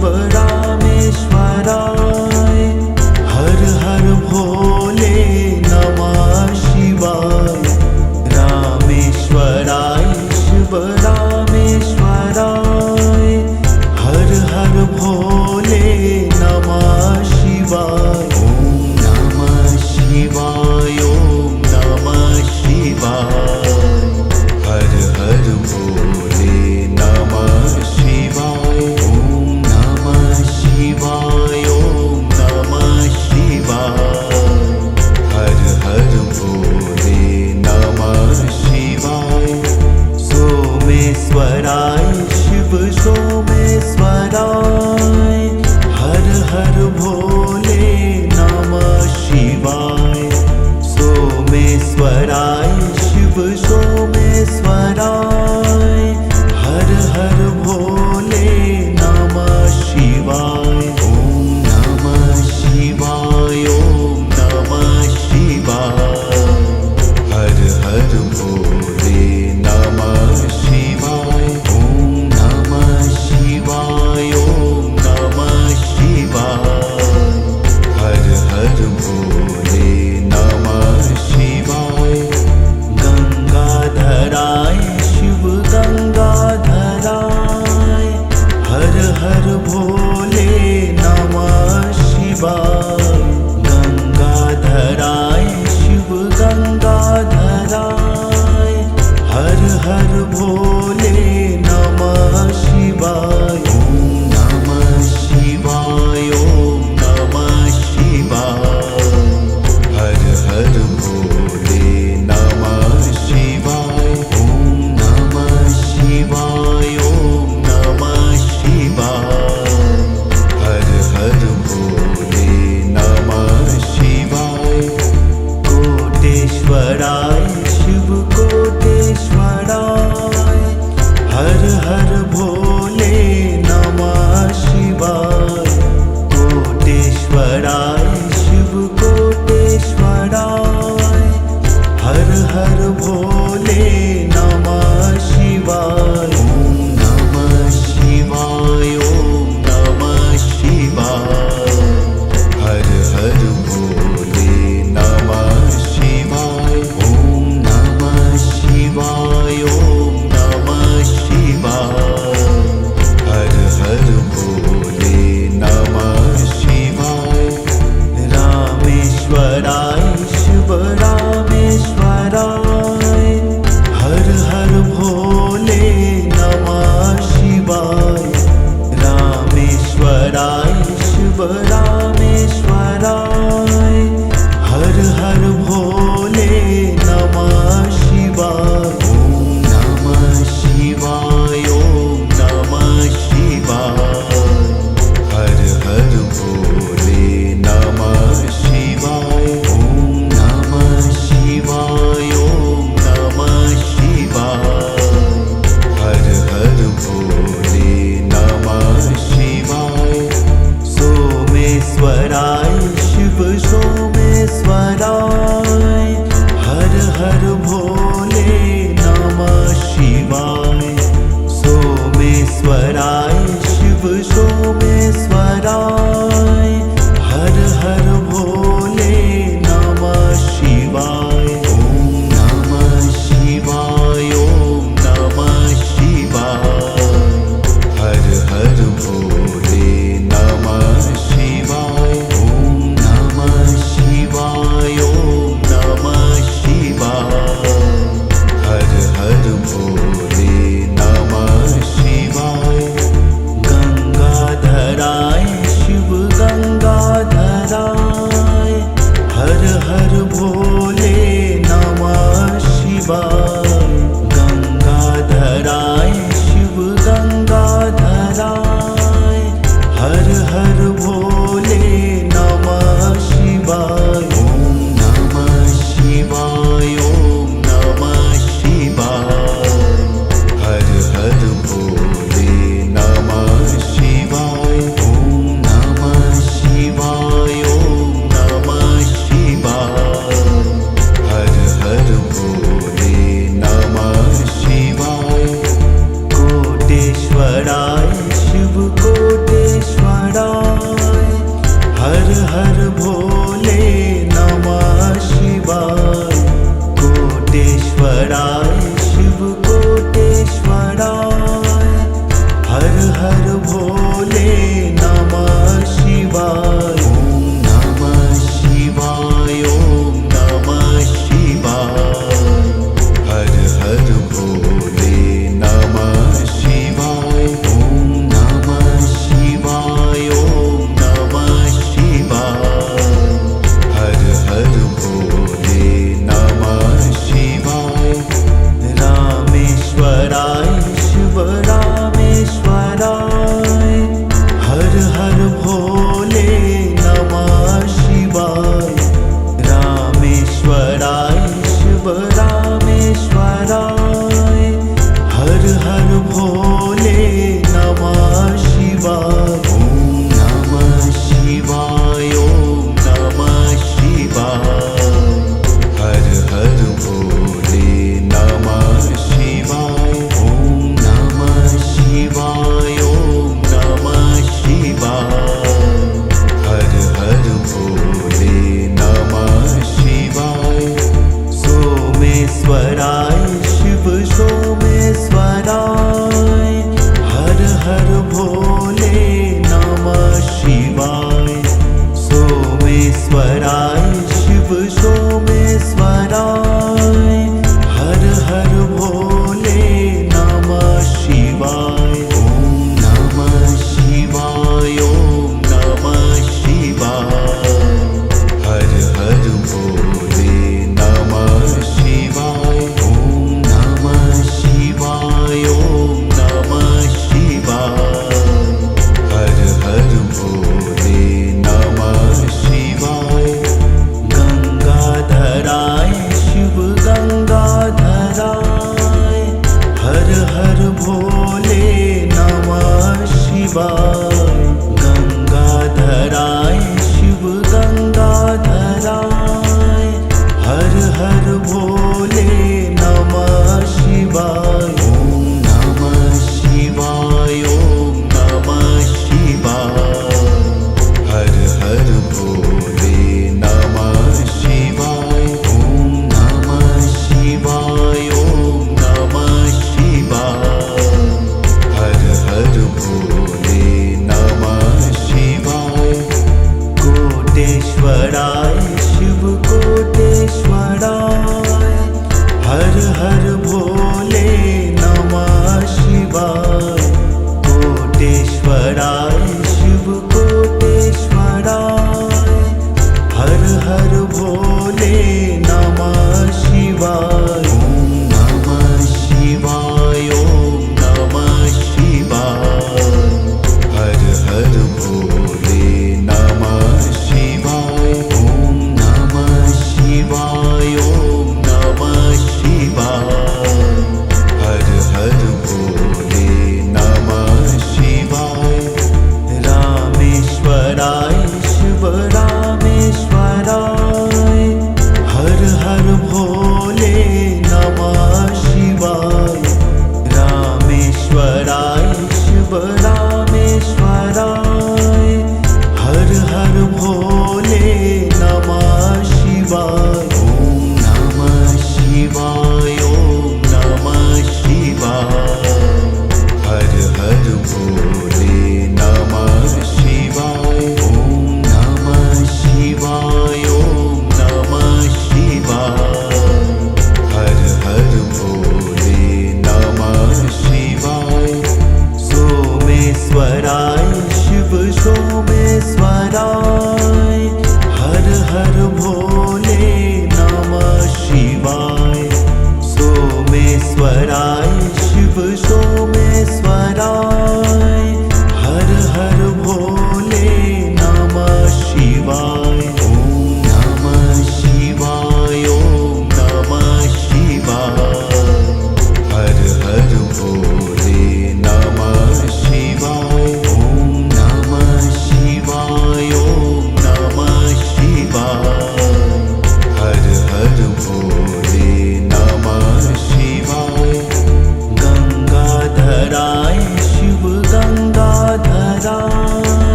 शिव रामेश्वराय। हर हर भोले नमः शिवाय। रामेश्वराय शिव रामेश्वराय। हर हर भोले नमः शिवाय। ओम नमः शिवाय। ओम नमः शिवाय। हर हर भोले नमः शिवाय। ओम नमः शिवाय। ओम नमः शिवाय। हर हर भोले नमः शिवाय। सोमेश्वराय शिव सोमेश्वराय। हर हर भोले नमः शिवाय। सोमेश्वराय शिव सोमेश्वराय। हर हर भोले नमः शिवाय। ओम नमः शिवाय। ओम नमः शिवाय। हर हर भोले नमः शिवाय। ओम नमः शिवाय। ओम नमः शिवाय। हर हर भोले नमः शिवाय। गंगाधराय शिव गंगाधराय। हर हर भोले नमः शिवाय। गंगाधराय शिव गंगाधराय। हर हर भोले नमः शिवाय। ओम नमः शिवाय। ओम नमः शिवाय। हर हर भोले नमः शिवाय। ओम नमः शिवाय। ओम नमः शिवाय। हर हर भोले नमः शिवाय। कोटेश्वराय शिव कोटेश्वराय। हर हर भोले नमः शिवाय। कोटेश्वराय शिव कोटेश्वराय। हर हर भोले नमः शिवाय। ओम नमः शिवाय। ओम नमः शिवाय। हर हर भोले नमः शिवाय। ओम नमः शिवाय। ओम नमः शिवाय। हर हर भोले नमः शिवाय। रामेश्वराय शिव रामेश्वराय। हर हर भोले नमः शिवाय। रामेश्वराय शिव रामेश्वराय। हर हर भोले नमः शिवाय। ओम नमः शिवाय। ओम नमः शिवाय। हर हर भोले नमः शिवाय। ओम नमः शिवाय। ओम नमः शिवाय। हर हर भोले नमः शिवाय। सोमेश्वराय शिव सोमेश्वराय। हर हर भोले नमः शिवाय। सोमेश्वराय शिव सोमेश्वराय।